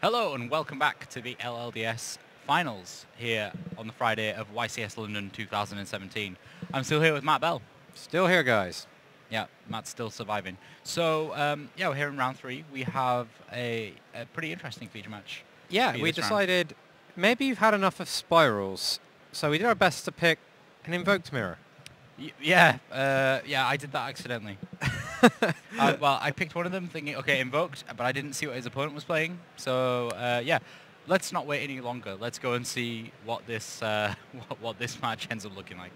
Hello and welcome back to the LLDS finals here on the Friday of YCS London 2017. I'm still here with Matt Bell. Still here, guys. Yeah, Matt's still surviving. So, yeah, we're here in round 3. We have a pretty interesting feature match. Yeah, we decided maybe you've had enough of spirals, so we did our best to pick an invoked mirror. Yeah, I did that accidentally. Well, I picked one of them thinking, okay, invoked, but I didn't see what his opponent was playing. So, yeah, let's not wait any longer. Let's go and see what this what this match ends up looking like.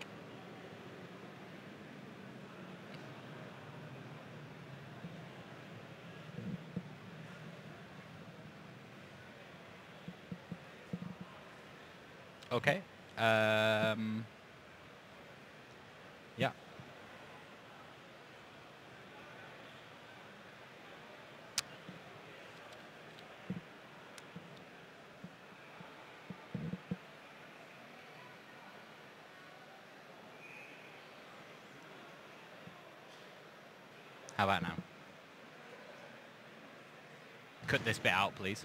Okay. Yeah. How about now? Cut this bit out, please.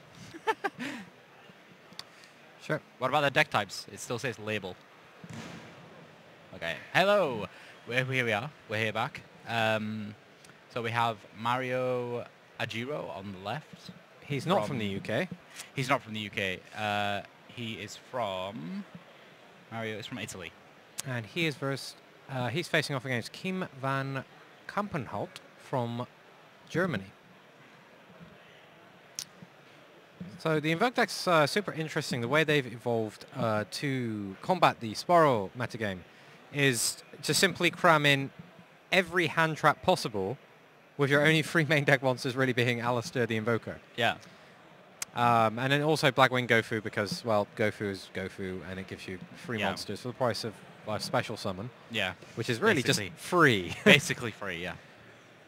Sure. What about the deck types? It still says label. Okay. Hello. Here we are. We're here back. So we have Mario Agiro on the left. He's not from the UK. He's not from the UK. He is from... Mario is from Italy. And he is he's facing off against Kim van Campenhout from Germany. So the Invoke deck's super interesting. The way they've evolved to combat the Spiral metagame is to simply cram in every hand trap possible, with your only 3 main deck monsters really being Alistair the Invoker. Yeah. And then also Blackwing Gofu because, well, Gofu is Gofu and it gives you 3 monsters for the price of a special summon. Yeah. Which is really just free. Basically free, yeah.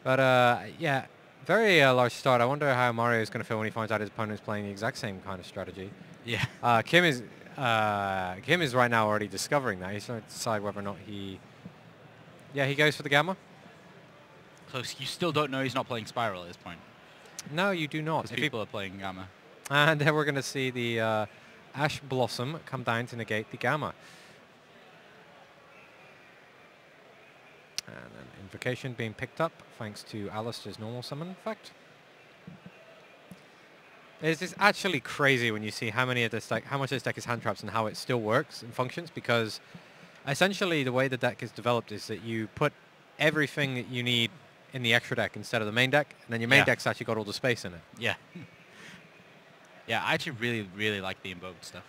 But, yeah, very large start. I wonder how Mario is going to feel when he finds out his opponent is playing the exact same kind of strategy. Yeah. Kim is right now already discovering that. He's trying to decide whether or not he... Yeah, he goes for the Gamma. So you still don't know he's not playing Spiral at this point? No, you do not. Because people are playing Gamma. And then we're going to see the Ash Blossom come down to negate the Gamma. And an Invocation being picked up thanks to Alistair's normal summon effect. It's just actually crazy when you see how much this deck is hand traps and how it still works and functions, because essentially the way the deck is developed is that you put everything that you need in the extra deck instead of the main deck, and then your main deck's actually got all the space in it. Yeah. Yeah, I actually really, really like the invoked stuff.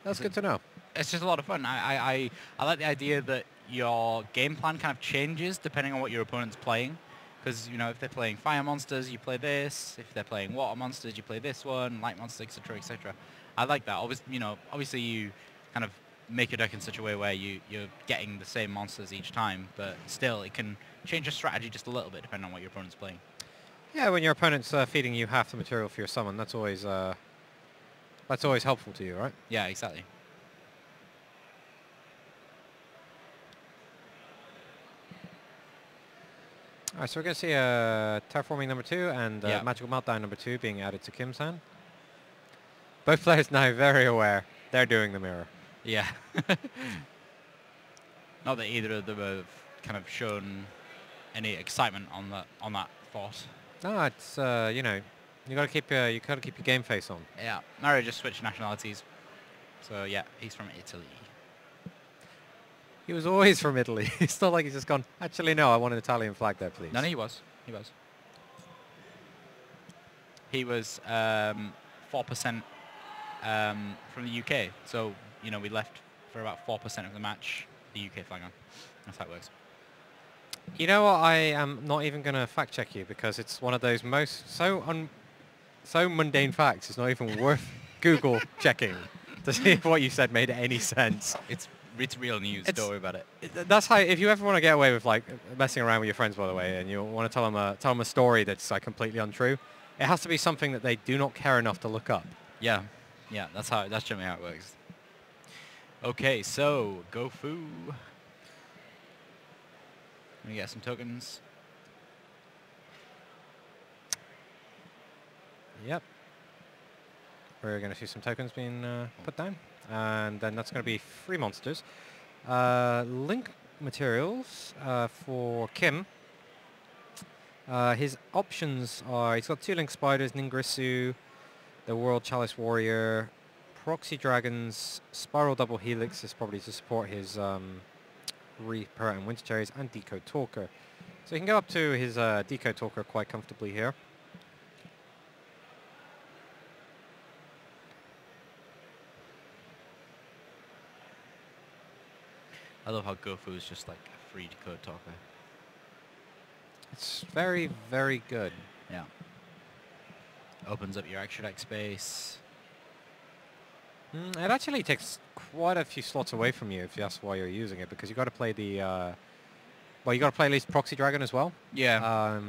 That's good to know. It's just a lot of fun. I like the idea that your game plan kind of changes depending on what your opponent's playing. Because, you know, if they're playing fire monsters, you play this. If they're playing water monsters, you play this one, light monsters, etc., etc. I like that. Obviously, you kind of make your deck in such a way where you're getting the same monsters each time, but still, it can change your strategy just a little bit depending on what your opponent's playing. Yeah, when your opponent's feeding you half the material for your summon, that's always helpful to you, right? Yeah, exactly. All right, so we're going to see Terraforming number 2 and Magical Meltdown number 2 being added to Kim's hand. Both players now very aware they're doing the mirror. Yeah. Not that either of them have kind of shown any excitement on that thought. No, it's you know, you got to keep your game face on. Yeah, Mario just switched nationalities, so yeah, he's from Italy. He was always from Italy. It's not like he's just gone, actually no, I want an Italian flag there, please. No, he was. He was 4% from the UK, so you know we left for about 4% of the match the UK flag on. That's how it works. You know what? I am not even going to fact check you because it's one of those so mundane facts. It's not even worth Google checking to see if what you said made any sense. It's real news. Don't worry about it. That's how. If you ever want to get away with like messing around with your friends, by the way, and you want to tell them a story that's like completely untrue, it has to be something that they do not care enough to look up. Yeah, yeah. That's generally how it works. Okay, so Gofu. Let me get some tokens. Yep. We're going to see some tokens being put down. And then that's going to be 3 monsters. Link materials for Kim. His options are, he's got 2 Link Spiders, Ningrisu, the World Chalice Warrior, Proxy Dragons, Spiral Double Helix is probably to support his Reaper and Winter Cherries, and Decode Talker. So he can go up to his Decode Talker quite comfortably here. I love how Gofu is just like a free Decode Talker. It's very, very good. Yeah. Opens up your extra deck space. It actually takes quite a few slots away from you if that's why you're using it, because you got to play the well, you got to play at least Proxy Dragon as well. Yeah.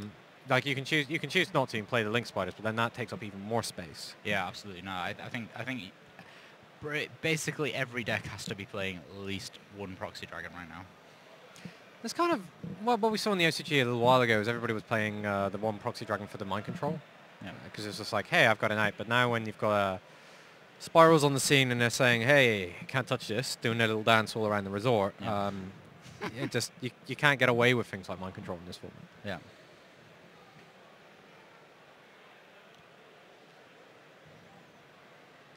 Like you can choose not to and play the Link Spiders, but then that takes up even more space. Yeah, absolutely. No, I think basically every deck has to be playing at least 1 Proxy Dragon right now. It's kind of what we saw in the OCG a little while ago is everybody was playing the 1 Proxy Dragon for the mind control. Yeah. Because it's just like, hey, I've got an 8, but now when you've got Spirals on the scene and they're saying, hey, can't touch this, doing their little dance all around the resort, yeah. It just you can't get away with things like mind control in this format. Yeah.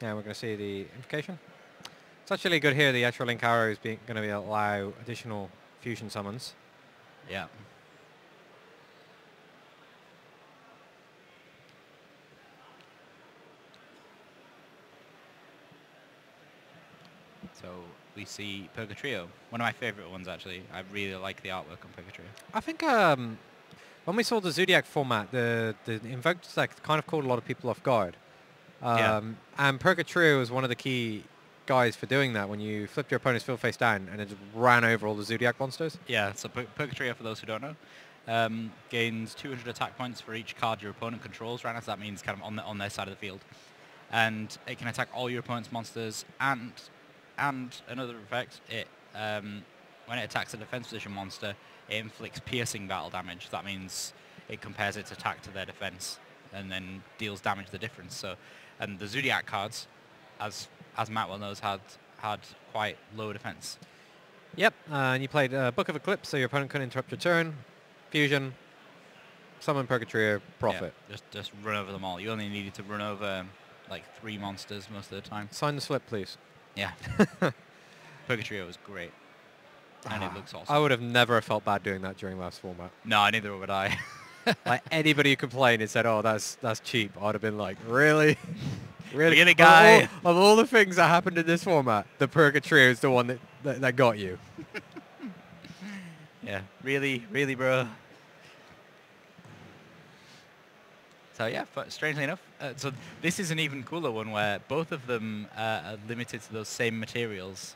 Yeah, we're going to see the implication. It's actually good here. The extra Link Arrow is going to allow additional fusion summons. Yeah. So we see Purgatrio, one of my favorite ones actually. I really like the artwork on Purgatrio. I think when we saw the Zodiac format, the Invoked deck kind of caught a lot of people off guard. And Purgatrio was one of the key guys for doing that when you flipped your opponent's field face down and it just ran over all the Zodiac monsters. Yeah, so Purgatrio, for those who don't know, gains 200 attack points for each card your opponent controls right now, so that means kind of on their side of the field. And it can attack all your opponent's monsters, and another effect, when it attacks a defense position monster, it inflicts piercing battle damage. That means it compares its attack to their defense and then deals damage the difference. So, and the Zodiac cards, as Matt well knows, had quite low defense. Yep, and you played Book of Eclipse, so your opponent couldn't interrupt your turn. Fusion, summon Purgatrio, profit. Yeah, just run over them all. You only needed to run over like 3 monsters most of the time. Sign the slip, please. Yeah. Purgatrio was great. And it looks awesome. I would have never felt bad doing that during last format. No, neither would I. Like anybody who complained and said, oh, that's cheap, I'd have been like, really? Really, guy? Of all the things that happened in this format, the Purgatrio is the one that got you. Yeah, really, bro. So yeah, strangely enough, so this is an even cooler one where both of them are limited to those same materials.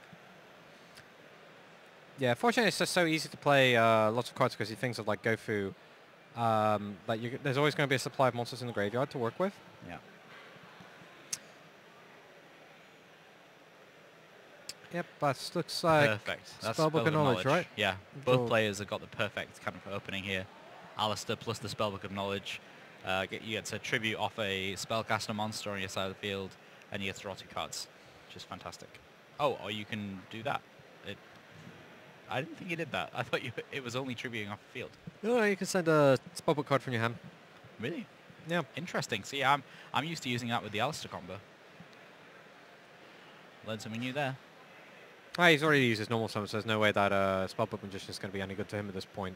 Yeah, fortunately it's just so easy to play lots of cards because you things like Gofu. There's always going to be a supply of monsters in the graveyard to work with. Yeah. Yep, that looks like perfect. That's Spellbook of Knowledge, right? Yeah, both players have got the perfect kind of opening here. Alistair plus the Spellbook of Knowledge. You get to tribute off a spellcaster monster on your side of the field, and you get to draw 2 cards, which is fantastic. Oh, or you can do that. I didn't think you did that. I thought it was only tributing off the field. No, you can send a Spellbook card from your hand. Really? Yeah. Interesting. See, I'm used to using that with the Alistair combo. Learned something new there. He's already used his normal summon, so there's no way that Spellbook Magician is going to be any good to him at this point.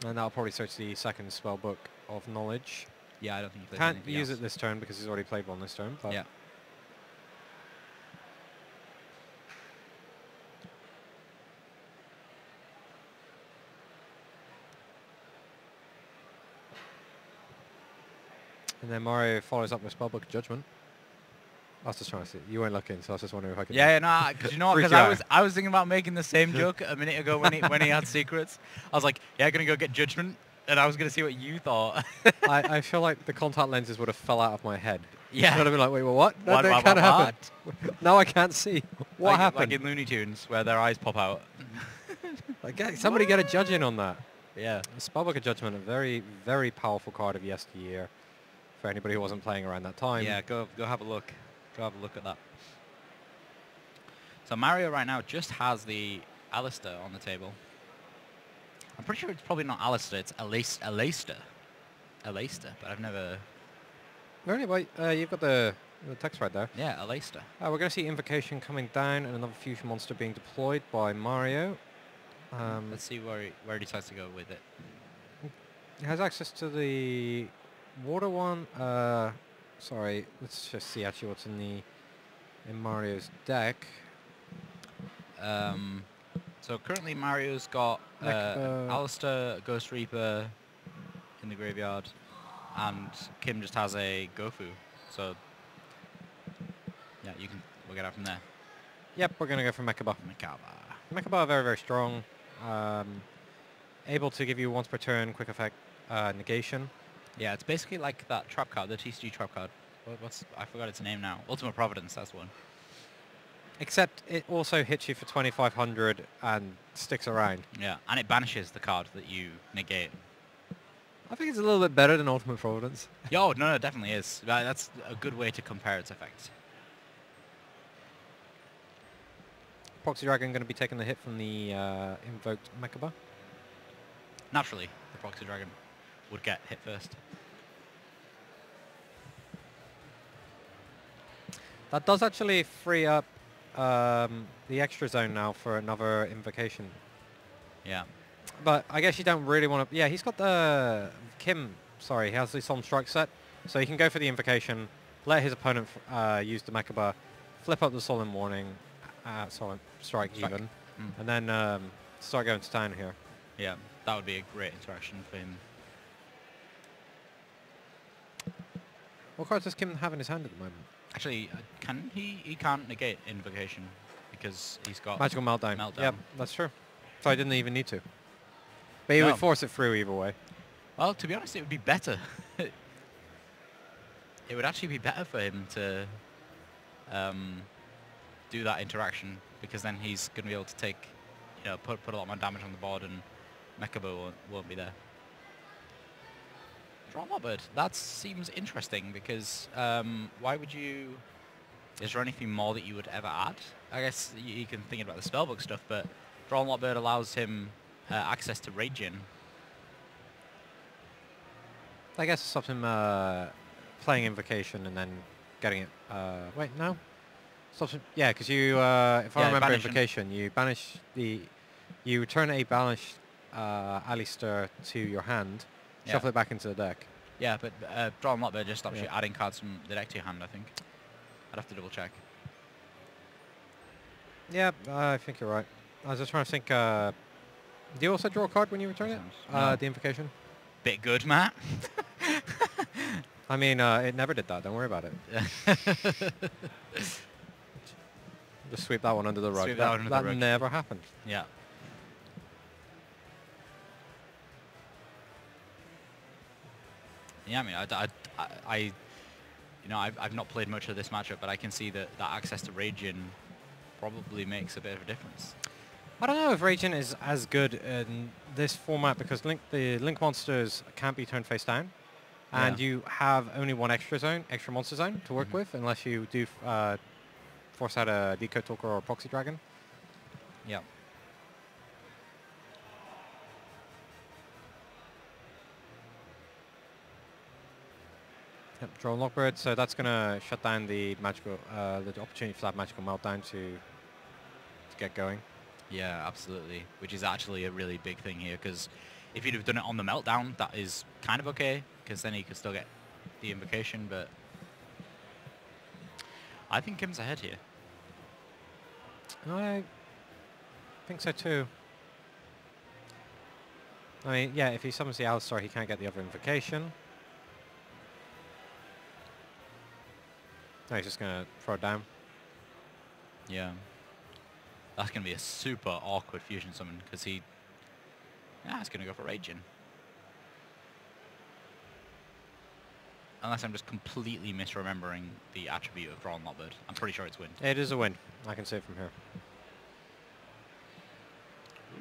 And that'll probably search the second Spellbook of Knowledge. Yeah, I don't think he can't use it this turn because he's already played one this turn. But yeah. And then Mario follows up with Spellbook Judgment. I was just trying to see. You weren't looking, so I was just wondering if I could. Yeah, no, because you know what? Because I was thinking about making the same joke a minute ago when he had secrets. I was like, yeah, gonna go get Judgment, and I was gonna see what you thought. I feel like the contact lenses would have fell out of my head. Yeah. I'd have been like, wait, well, what? What can't happen. Now I can't see. What happened? Like in Looney Tunes, where their eyes pop out. Like, somebody get a judge in on that. Yeah. Spellbook of Judgment, a very, very powerful card of yesteryear. for anybody who wasn't playing around that time. Yeah, go have a look. Go have a look at that. So Mario right now just has the Alistair on the table. I'm pretty sure it's probably not Alistair, it's Alistair. Alistair, but I've never... Really? Well, you've got the text right there. Yeah, Alistair. We're going to see Invocation coming down and another fusion monster being deployed by Mario. Let's see where he decides to go with it. He has access to the water one. Sorry, let's just see actually what's in Mario's deck. So currently Mario's got Alistair, Ghost Reaper in the graveyard, and Kim just has a Gofu. So yeah, we'll get out from there. Yep, we're going to go for Mechaba. Mechaba very, very strong. Able to give you once per turn quick effect negation. Yeah, it's basically like that trap card, the TCG trap card. I forgot its name now. Ultimate Providence, that's one. Except it also hits you for 2,500 and sticks around. Yeah, and it banishes the card that you negate. I think it's a little bit better than Ultimate Providence. Yo, no, it definitely is. That's a good way to compare its effects. Proxy Dragon going to be taking the hit from the invoked Mechaba. Naturally, the Proxy Dragon would get hit first. That does actually free up the extra zone now for another invocation. Yeah. But I guess you don't really want to... Yeah, he's got the... He has the Solemn Strike set. So he can go for the invocation, let his opponent use the Mechaba, flip up the Solemn Warning, Solemn Strike even, and then start going to town here. Yeah, that would be a great interaction for him. What cards does Kim have in his hand at the moment? Actually, he can't negate Invocation because he's got Magical Meltdown. Meltdown. Yep, that's true. So I didn't even need to. But he would force it through either way. Well, to be honest, it would be better. It would actually be better for him to do that interaction, because then he's going to be able to take, put a lot more damage on the board, and Mechaba won't be there. Draw Lobbird. That seems interesting, because why would you... Is there anything more that you would ever add? I guess you can think about the spellbook stuff, but Draw Lobbird allows him access to Raging. I guess it stops him playing Invocation and then getting it... wait, no? Stops him... Yeah, because you... if I remember Invocation, you banish the... You return a banished Alistair to your hand, shuffle it back into the deck. Yeah, but Draw Lockbird just stops you adding cards from the deck to your hand, I think. I'd have to double check. Yeah, I think you're right. I was just trying to think... do you also draw a card when you return it? No. The Invocation? Bit good, Matt. I mean, it never did that. Don't worry about it. Just sweep that one under the rug. That never happened. Yeah. Yeah, I mean, I've not played much of this matchup, but I can see that access to Raging probably makes a bit of a difference. I don't know if Raging is as good in this format, because the Link monsters can't be turned face down, and you have only one extra monster zone to work with, unless you do force out a Decode Talker or a Proxy Dragon. Yeah. Yep, draw Lockbird, so that's going to shut down the magical, the opportunity for that Magical Meltdown to get going. Yeah, absolutely. Which is actually a really big thing here, because if you'd have done it on the Meltdown, that is kind of okay, because then you could still get the Invocation, but I think Kim's ahead here. I think so too. I mean, yeah, if he summons the Alistar, he can't get the other Invocation. No, he's just going to throw it down. Yeah. That's going to be a super awkward fusion summon, because he's going to go for Raging. Unless I'm just completely misremembering the attribute of Drawn Lockbird. I'm pretty sure it's Wind. It is a win. I can see it from here.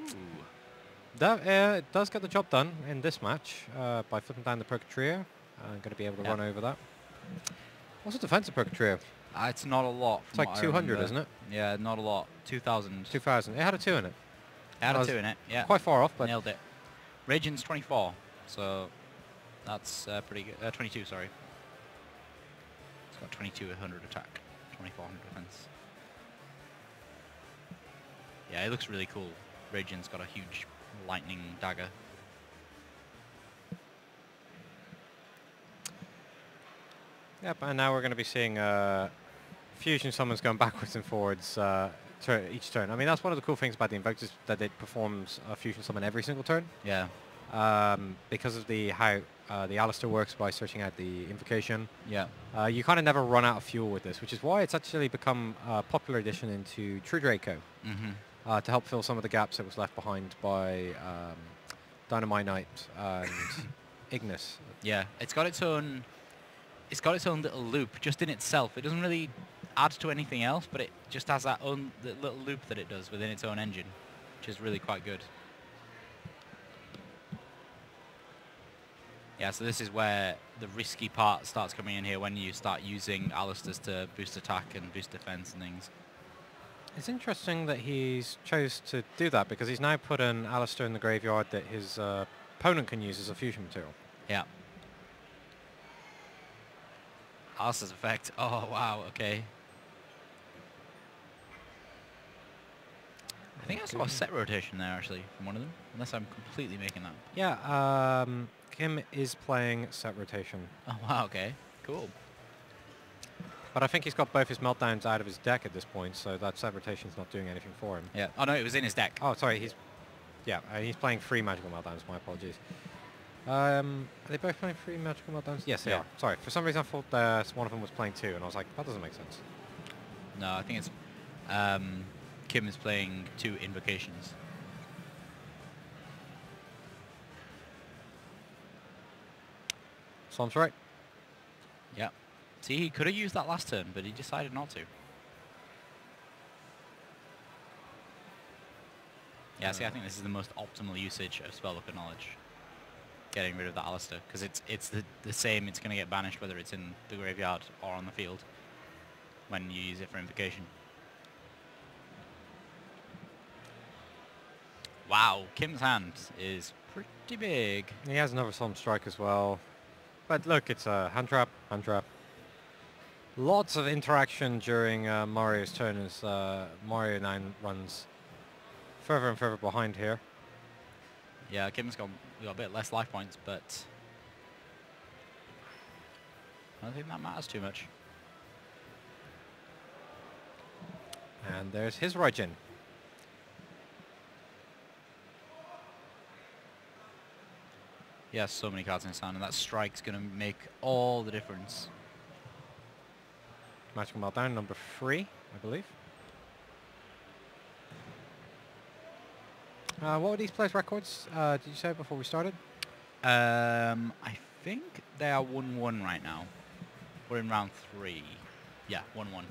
Ooh. That, it does get the job done in this match by flipping down the Percatria I'm going to be able to run over that. What's the defensive perk trio? It's not a lot. It's like 200, isn't it? Yeah, not a lot. 2,000. 2,000. It had a 2 in it. It had a 2 in it, yeah. Quite far off, but... Nailed it. Radiant's 24, so that's pretty good. 22, sorry. It's got 2,200 attack, 2,400 defense. Yeah, it looks really cool. Radiant's got a huge lightning dagger. Yep, and now we're going to be seeing fusion summons going backwards and forwards each turn. I mean, that's one of the cool things about the Invokers, that it performs a fusion summon every single turn. Yeah. Because of how the Alistair works by searching out the invocation. Yeah. You kind of never run out of fuel with this, which is why it's actually become a popular addition into True Draco. To help fill some of the gaps that was left behind by Dynamite Knight and Ignis. Yeah, it's got its own little loop just in itself. It doesn't really add to anything else, but it just has that own little loop that it does within its own engine, which is really quite good. Yeah, so this is where the risky part starts coming in here, when you start using Alistairs to boost attack and boost defense and things. It's interesting that he's chose to do that, because he's now put an Alistair in the graveyard that his opponent can use as a fusion material. Yeah. Alistair's effect. Oh, wow, okay. I think I saw a set rotation there, actually, from one of them, unless I'm completely making that. Yeah, Kim is playing set rotation. Oh, wow, okay. Cool. But I think he's got both his meltdowns out of his deck at this point, so that set rotation's not doing anything for him. Yeah. Oh, no, it was in his deck. Oh, sorry, he's playing 3 magical meltdowns, my apologies. Are they both playing 3 magical meltdowns? Yes, they are. Sorry, for some reason I thought one of them was playing 2, and I was like, that doesn't make sense. No, I think it's... Kim is playing 2 invocations. Sounds right. Yeah. See, he could have used that last turn, but he decided not to. Yeah, see, I think this is the most optimal usage of Spellbook of Knowledge. Getting rid of the Alistair, because it's the same, it's going to get banished whether it's in the graveyard or on the field when you use it for invocation. Wow, Kim's hand is pretty big. He has another Solemn Strike as well. But look, it's a hand trap, hand trap. Lots of interaction during Mario's turn as Mario 9 runs further and further behind here. Yeah, Kim's got a bit less life points, but I don't think that matters too much. And there's his Raijin. He has so many cards in his hand, and that strike's going to make all the difference. Magical Meltdown number 3, I believe. What were these players' records, did you say before we started? I think they are 1-1 right now. We're in round 3. Yeah, 1-1.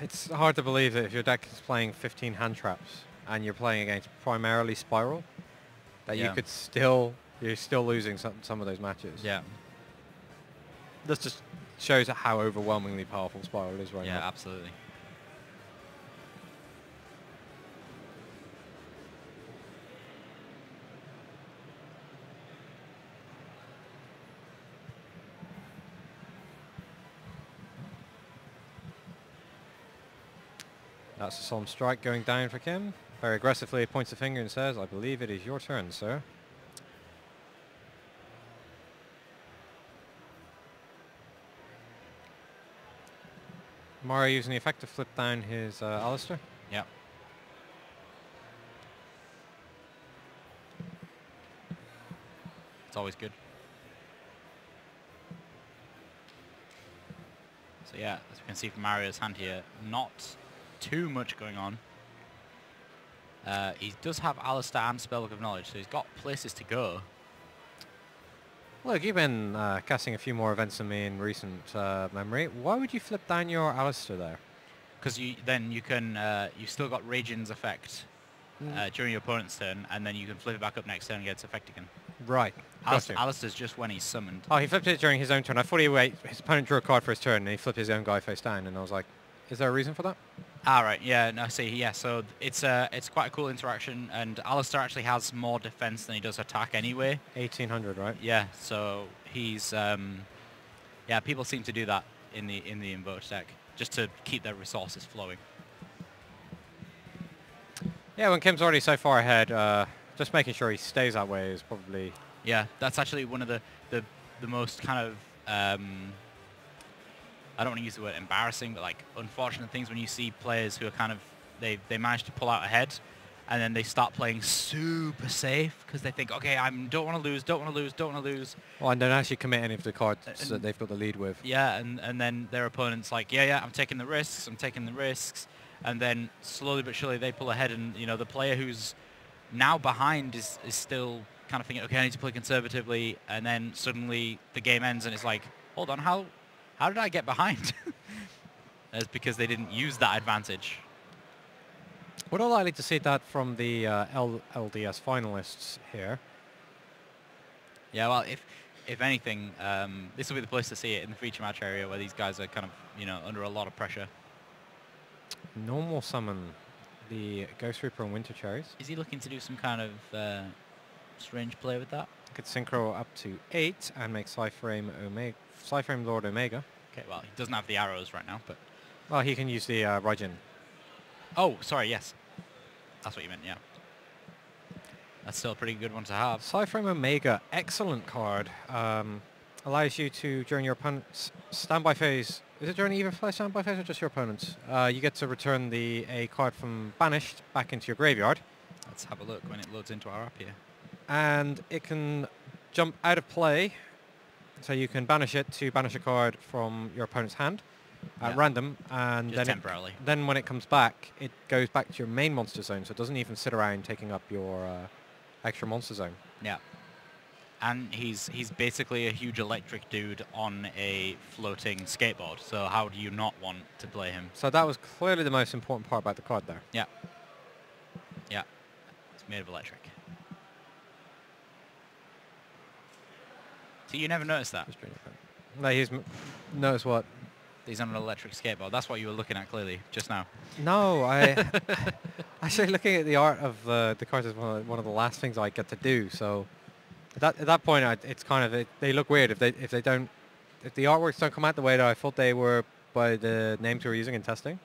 It's hard to believe that if your deck is playing 15 hand traps and you're playing against primarily Spiral, that you're still losing some of those matches. Yeah. This just shows how overwhelmingly powerful Spiral is right now. Yeah, absolutely. That's a Solemn Strike going down for Kim. Very aggressively points the finger and says, I believe it is your turn, sir. Mario using the effect to flip down his Alistair. Yeah. It's always good. So yeah, as we can see from Mario's hand here, not too much going on. He does have Alistair and Spellbook of Knowledge, so he's got places to go. Look, you've been casting a few more events than me in recent memory. Why would you flip down your Alistair there? Because then you can, you've still got Raijin's effect during your opponent's turn, and then you can flip it back up next turn and get its effect again. Right. Alistair's just when he's summoned. Oh, he flipped it during his own turn. I thought his opponent drew a card for his turn, and he flipped his own guy face down, and I was like, is there a reason for that? Ah, right. Yeah, no, I see. Yeah, so it's quite a cool interaction, and Alistair actually has more defense than he does attack anyway. 1800, right? Yeah, so he's yeah, people seem to do that in the invoked deck just to keep their resources flowing. Yeah, when Kim's already so far ahead, just making sure he stays that way is probably... Yeah, that's actually one of the most kind of I don't want to use the word embarrassing, but like unfortunate things when you see players who are kind of they manage to pull out ahead, and then they start playing super safe because they think, okay, don't want to lose. Well, and don't actually commit any of the cards that they've got the lead with. Yeah, and then their opponent's like, yeah, I'm taking the risks, and then slowly but surely they pull ahead, and the player who's now behind is still kind of thinking, okay, I need to play conservatively, and then suddenly the game ends, and it's like, hold on, how did I get behind? That's because they didn't use that advantage. We're not likely to see that from the LLDS finalists here. Yeah, well, if anything, this will be the place to see it in the feature match area where these guys are kind of, under a lot of pressure. Normal summon the Ghost Reaper and Winter Cherries. Is he looking to do some kind of strange play with that? Could synchro up to 8 and make Psyframe Lord Omega. Okay, well, he doesn't have the arrows right now, but... Well, he can use the Raijin. Oh, sorry, yes. That's what you meant, yeah. That's still a pretty good one to have. Psyframe Omega, excellent card. Allows you to, during your opponent's standby phase... Is it during either play standby phase or just your opponent's? You get to return a card from Banished back into your graveyard. Let's have a look when it loads into our app here. And it can jump out of play, so you can banish it to banish a card from your opponent's hand at random, and just temporarily. Then when it comes back, it goes back to your main monster zone, so it doesn't even sit around taking up your extra monster zone. Yeah. And he's basically a huge electric dude on a floating skateboard, so how do you not want to play him? So that was clearly the most important part about the card there. Yeah. Yeah. It's made of electric. So you never noticed that? No, notice what? He's on an electric skateboard. That's what you were looking at clearly just now. No, actually looking at the art of the cards is one of the last things I get to do. So at that point, it's kind of they look weird if the artworks don't come out the way that I thought they were by the names we were using in testing.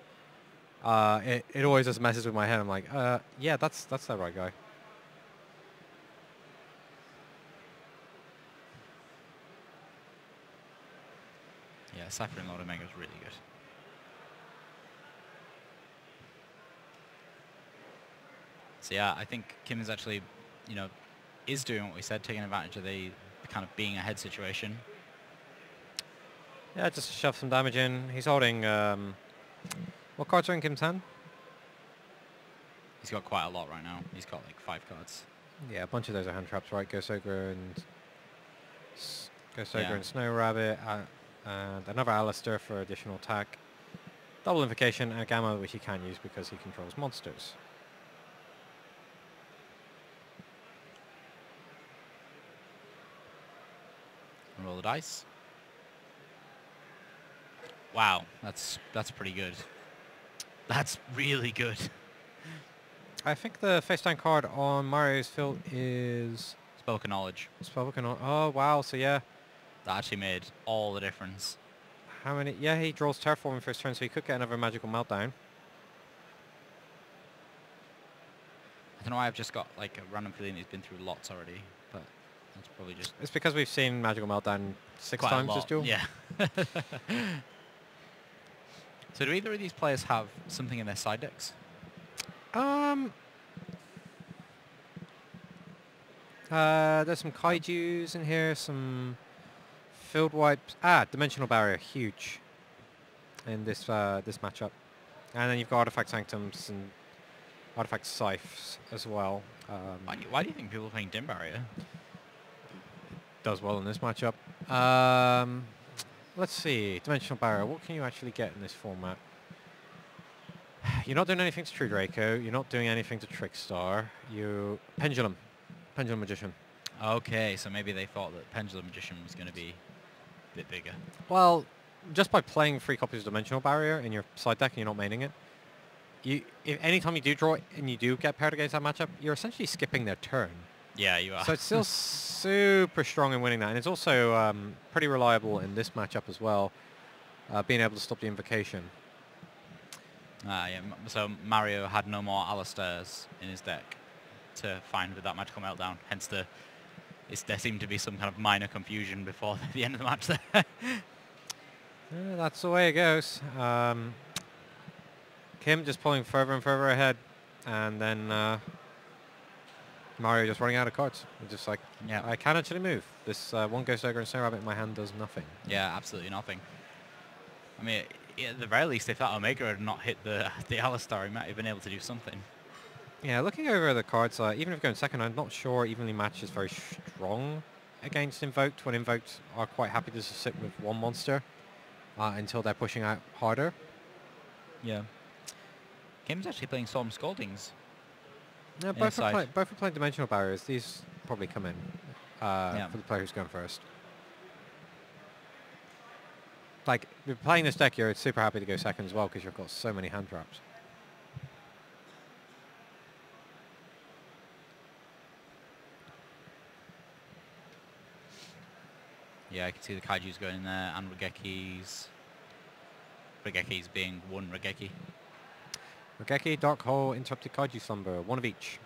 It always just messes with my head. I'm like, yeah, that's the right guy. Yeah, Cypher Lord Omega is really good. So yeah, I think Kim is actually, is doing what we said, taking advantage of the kind of being ahead situation. Yeah, just shove some damage in. He's holding, what cards are in Kim's hand? He's got quite a lot right now. He's got like 5 cards. Yeah, a bunch of those are hand traps, right? Ghost Ogre and Snow Rabbit, and another Alistair for additional attack. Double Invocation and Gamma, which he can't use because he controls monsters. Roll the dice. Wow, that's pretty good. That's really good. I think the face down card on Mario's field is Spoken Knowledge. Oh wow, so yeah. That actually made all the difference. How many? Yeah, he draws Terraforming first turn, so he could get another Magical Meltdown. I don't know why I've just got like a random feeling he's been through lots already, but that's probably just... It's because we've seen Magical Meltdown 6 times this duel. Yeah. So do either of these players have something in their side decks? There's some Kaijus in here, some field wipes. Dimensional Barrier, huge in this this matchup. And then you've got Artifact Sanctums and Artifact Scythes as well. Why do you think people are playing Dim Barrier? Does well in this matchup. Let's see, Dimensional Barrier, what can you actually get in this format? You're not doing anything to True Draco. You're not doing anything to Trickstar. You Pendulum Magician. Okay, so maybe they thought that Pendulum Magician was going to be a bit bigger. Well, just by playing 3 copies of Dimensional Barrier in your side deck and you're not maining it, if anytime you do draw it and you do get paired against that matchup, you're essentially skipping their turn. Yeah, you are. So it's still super strong in winning that, and it's also pretty reliable in this matchup as well, being able to stop the invocation. Yeah. So Mario had no more Alistairs in his deck to find with that magical meltdown. Hence there seemed to be some kind of minor confusion before the end of the match there. That's the way it goes. Kim just pulling further and further ahead, and then Mario just running out of cards. Just like, yeah, I can actually move. This one Ghost Ogre and Snow Rabbit in my hand does nothing. Yeah, absolutely nothing. I mean, at the very least, if that Omega had not hit the Alistar, he might have been able to do something. Yeah, looking over the cards, even if going second, I'm not sure Evenly Matched is very strong against Invoked, when Invoked are quite happy to just sit with one monster until they're pushing out harder. Yeah. Kim's actually playing Storm Scaldings. Yeah, both are playing Dimensional Barriers. These probably come in for the player who's going first. Like, if you're playing this deck, you're super happy to go second as well because you've got so many hand traps. Yeah, I can see the Kaijus going in there, and Regekis. Regekis being one Regeki. Regeki, Dark Hole, Interrupted Kaiju Slumber, one of each.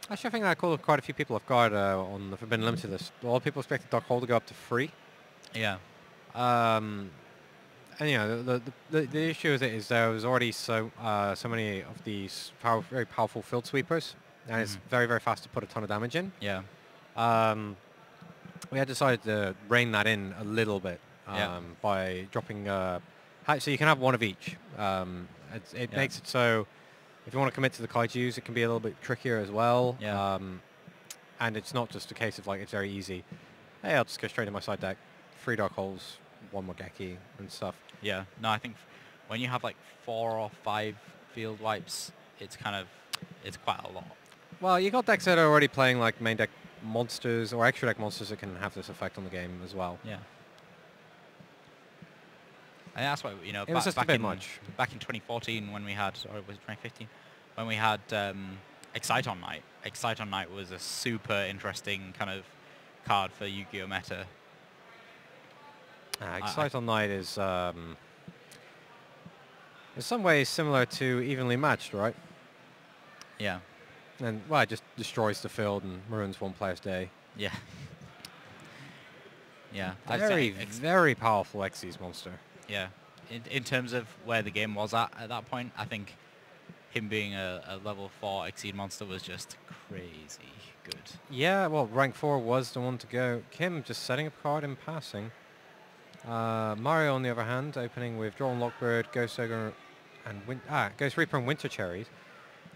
Actually, I think that caught quite a few people off guard on the Forbidden Limited list. A lot of people expected Dark Hole to go up to 3. Yeah. And you know, the issue with it is there was already so many of these very powerful Field Sweepers, and it's very, very fast to put a ton of damage in. Yeah. We had decided to rein that in a little bit by dropping... so you can have one of each. It makes it so if you want to commit to the Kaijus, it can be a little bit trickier as well. Yeah. And it's not just a case of like it's very easy. Hey, I'll just go straight in my side deck. 3 Dark Holes, 1 Mogeki and stuff. Yeah. No, I think when you have like 4 or 5 field wipes, it's quite a lot. Well, you got decks that are already playing like main deck monsters or extra deck monsters that can have this effect on the game as well. Yeah. And that's why, you know, it was just a bit much. Back in 2014 when we had, or was it 2015, when we had Excite on Night. Excite on Night was a super interesting kind of card for Yu-Gi-Oh! Meta. Excite on Night is in some ways similar to Evenly Matched, right? Yeah. And, well, it just destroys the field and ruins one player's day. Yeah. Yeah. Very powerful Xyz monster. Yeah. In terms of where the game was at that point, I think him being a level 4 Exceed monster was just crazy good. Yeah, well, rank 4 was the one to go. Kim just setting up a card in passing. Mario, on the other hand, opening with Drawn Lockbird, Ghost Ogre, and Ghost Reaper and Winter Cherries.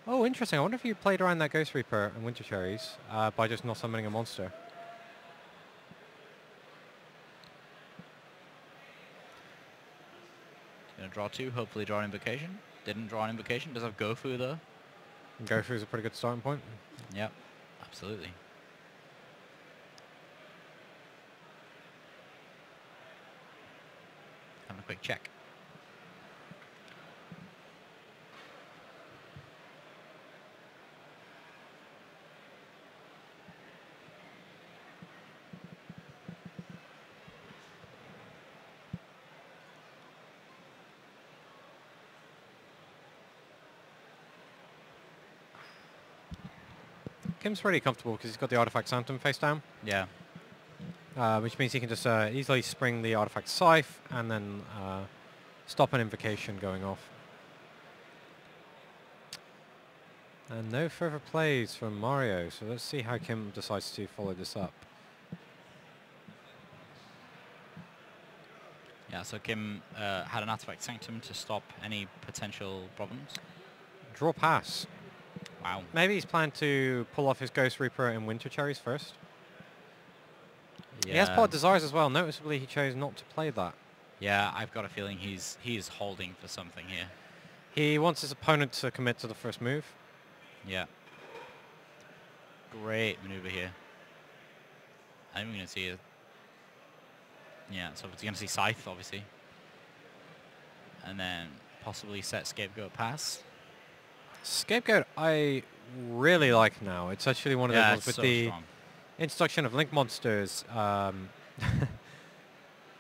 Oh, interesting. I wonder if you played around that Ghost Reaper and Winter Cherries by just not summoning a monster. Gonna draw 2, hopefully draw an Invocation. Didn't draw an Invocation. Does have Gofu though. And Gofu is a pretty good starting point. Yep, absolutely. Having a quick check. Kim's pretty comfortable because he's got the Artifact Sanctum face down. Yeah. Which means he can just easily spring the Artifact Scythe and then stop an Invocation going off. And no further plays from Mario, so let's see how Kim decides to follow this up. Yeah, so Kim had an Artifact Sanctum to stop any potential problems. Draw pass. Wow. Maybe he's planned to pull off his Ghost Reaper and Winter Cherries first. Yeah. He has Pot Desires as well. Noticeably, he chose not to play that. Yeah, I've got a feeling he's holding for something here. He wants his opponent to commit to the first move. Yeah. Great maneuver here. I'm going to see it. Yeah, so it's going to see Scythe, obviously. And then possibly set Scapegoat pass. Scapegoat I really like now. It's actually one of those ones with so the strong. introduction of Link monsters.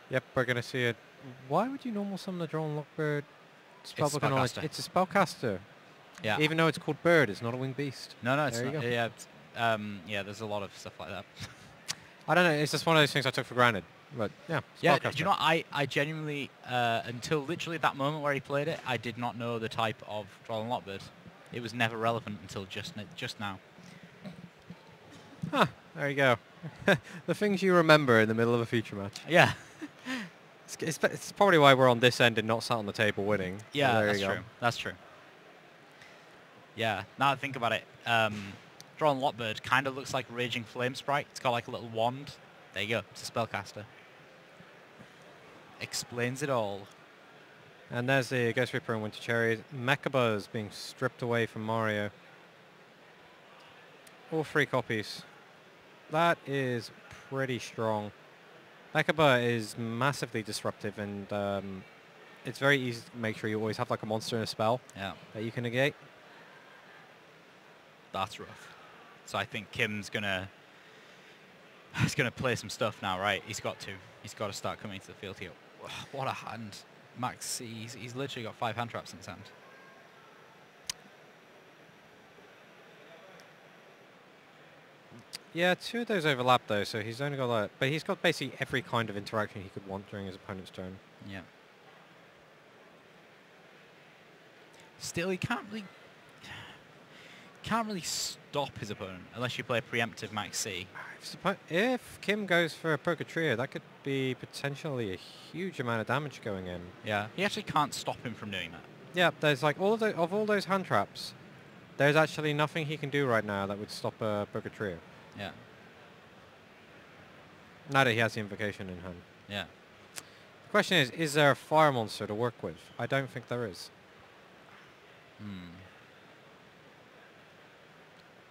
Yep, we're going to see it. Why would you normal summon the Drawn Lockbird? Spellbook and knowledge. Spellcaster. It's a spellcaster. Yeah. Even though it's called Bird, it's not a winged beast. No, it's There you not. go. Yeah, yeah, there's a lot of stuff like that. I don't know. It's just one of those things I took for granted. But yeah, Yeah, spellcaster. do you know what? I genuinely, until literally that moment where he played it, I did not know the type of Droll and Lockbird. It was never relevant until just now. Huh, there you go. The things you remember in the middle of a feature match. Yeah. It's probably why we're on this end and not sat on the table winning. So Yeah, there that's you go. true. That's true. Yeah, now that I think about it, Drawn Lockbird kind of looks like Raging Flame Sprite. It's got like a little wand. There you go. It's a spellcaster. Explains it all. And there's the Ghost Reaper and Winter Cherries. Mechabuzz being stripped away from Mario. All 3 copies. That is pretty strong. Mechaba is massively disruptive, and it's very easy to make sure you always have like a monster and a spell Yeah, that you can negate. that's rough. So I think Kim's gonna play some stuff now, right? He's got to start coming to the field here. What a hand. Max, he's literally got 5 hand traps in his hand. Yeah, 2 of those overlap though, so he's only got that. But he's got basically every kind of interaction he could want during his opponent's turn. Yeah. Still, he can't really stop his opponent unless you play a preemptive Max C. If Kim goes for a Poker Trio, that could be potentially a huge amount of damage going in. Yeah. He actually can't stop him from doing that. Yeah, there's like all those hand traps. There's actually nothing he can do right now that would stop a Poker Trio. Yeah. Now that he has the invocation in hand. Yeah. The question is there a fire monster to work with? I don't think there is.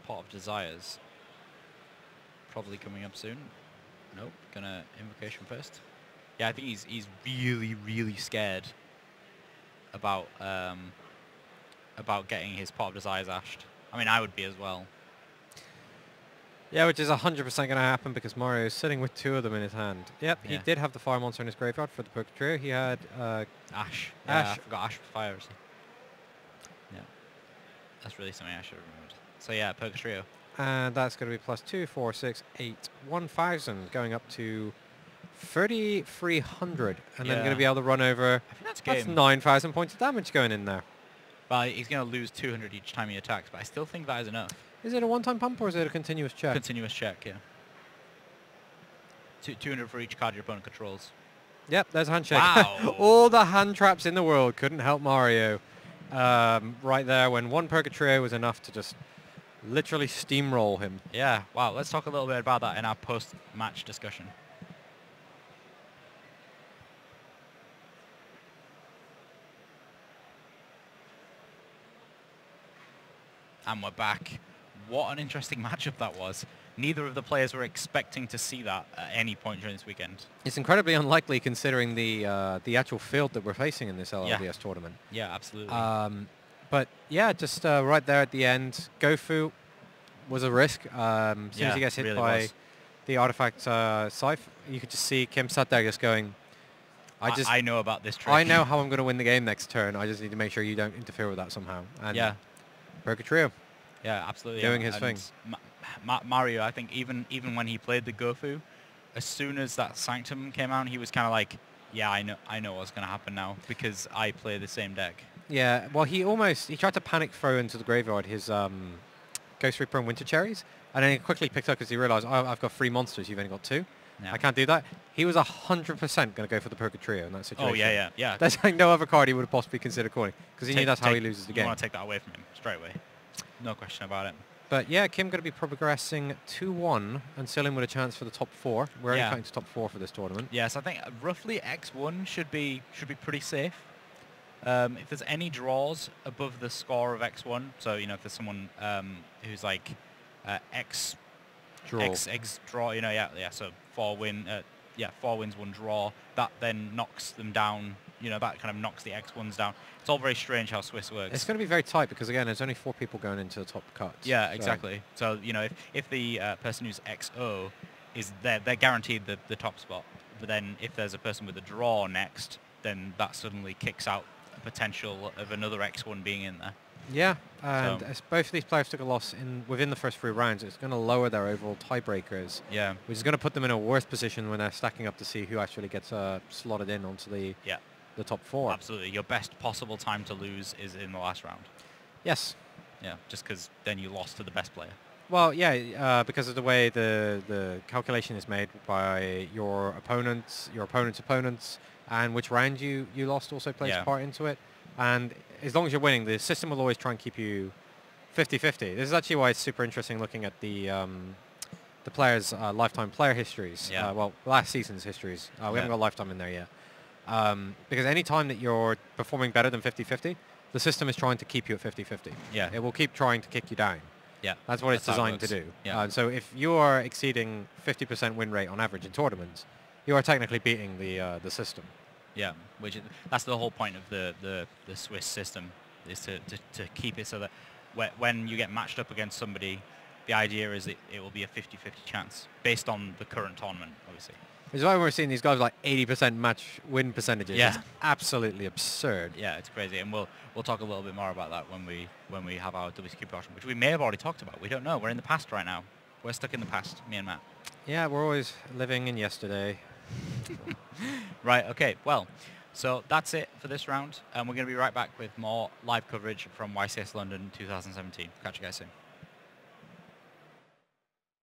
Pot of Desires. Probably coming up soon. Nope. Gonna invocation first. Yeah, I think he's really, really scared about getting his Pot of Desires ashed. I mean, I would be as well. Yeah, which is 100% going to happen because Mario is sitting with 2 of them in his hand. Yep, he Yeah. did have the fire monster in his graveyard for the Poker Trio. He had Ash. Ash. Yeah, I forgot Ash with fire. So. Yeah. That's really something I should have remembered. So yeah, Poker Trio. and that's going to be plus 2, 4, 6, 8, 1,000, going up to 3,300, and then going to be able to run over. I think that's That's game. 9,000 points of damage going in there. Well, he's going to lose 200 each time he attacks, but I still think that is enough. Is it a one-time pump or is it a continuous check? Continuous check, yeah. 200 for each card your opponent controls. Yep, there's a handshake. Wow. All the hand traps in the world couldn't help Mario. Right there, when one Poker Trio was enough to just literally steamroll him. Yeah, wow. Let's talk a little bit about that in our post-match discussion. And we're back. What an interesting matchup that was. Neither of the players were expecting to see that at any point during this weekend. It's incredibly unlikely considering the actual field that we're facing in this LLDS tournament. Yeah, absolutely. But yeah, just right there at the end, Gofu was a risk. As soon as he gets hit really by was. the artifact Scythe, you could just see Kim sat there just going, I know about this trick. I know how I'm going to win the game next turn. I just need to make sure you don't interfere with that somehow. And Yeah. Poker Trio. Yeah, absolutely. Doing his And thing. Mario, I think even when he played the Gofu, as soon as that Sanctum came out, he was kind of like, yeah, I know what's going to happen now because I play the same deck. Yeah, well, he tried to panic throw into the graveyard his Ghost Reaper and Winter Cherries, and then he quickly picked up because he realised, oh, I've got 3 monsters, you've only got 2. Yeah. I can't do that. He was 100% going to go for the Poker Trio in that situation. Oh, yeah. There's like no other card he would have possibly considered calling because he knew that's how he loses the You game. want to take that away from him straight away. No question about it. But yeah, Kim going to be progressing 2-1 and still in with a chance for the top 4. We're only counting to top 4 for this tournament. Yes, I think roughly X1 should be pretty safe. If there's any draws above the score of X1, so you know if there's someone who's like X draw, you know, so 4 wins, 1 draw, that then knocks them down. You know, that kind of knocks the X1s down. It's all very strange how Swiss works. It's going to be very tight because, again, there's only 4 people going into the top cuts. Yeah, exactly. So, you know, if the person who's XO is there, they're guaranteed the top spot. But then if there's a person with a draw next, then that suddenly kicks out a potential of another X1 being in there. Yeah, and as both of these players took a loss within the first 3 rounds, it's going to lower their overall tiebreakers. Yeah. Which is going to put them in a worse position when they're stacking up to see who actually gets slotted in onto the top 4. Absolutely. Your best possible time to lose is in the last round. Yes. Yeah, just because then you lost to the best player. Well, yeah, because of the way the calculation is made by your opponent's opponents, and which round you lost also plays a part into it. And as long as you're winning, the system will always try and keep you 50-50. This is actually why it's super interesting looking at the players' lifetime player histories. Yeah. Well, last season's histories. We haven't got lifetime in there yet. Because any time that you're performing better than 50-50, the system is trying to keep you at 50-50. Yeah. It will keep trying to kick you down. Yeah. That's what it's designed to do. Yeah. So if you are exceeding 50% win rate on average in tournaments, you are technically beating the system. Yeah, that's the whole point of the Swiss system, is to keep it so that when you get matched up against somebody, the idea is it will be a 50-50 chance based on the current tournament, obviously. It's why we're seeing these guys like 80% match win percentages. Yeah. It's absolutely absurd. Yeah, it's crazy, and we'll talk a little bit more about that when we have our WCQ production, which we may have already talked about. We don't know. We're in the past right now. We're stuck in the past, me and Matt. Yeah, we're always living in yesterday. Right, okay, well, so that's it for this round, and we're going to be right back with more live coverage from YCS London 2017. Catch you guys soon.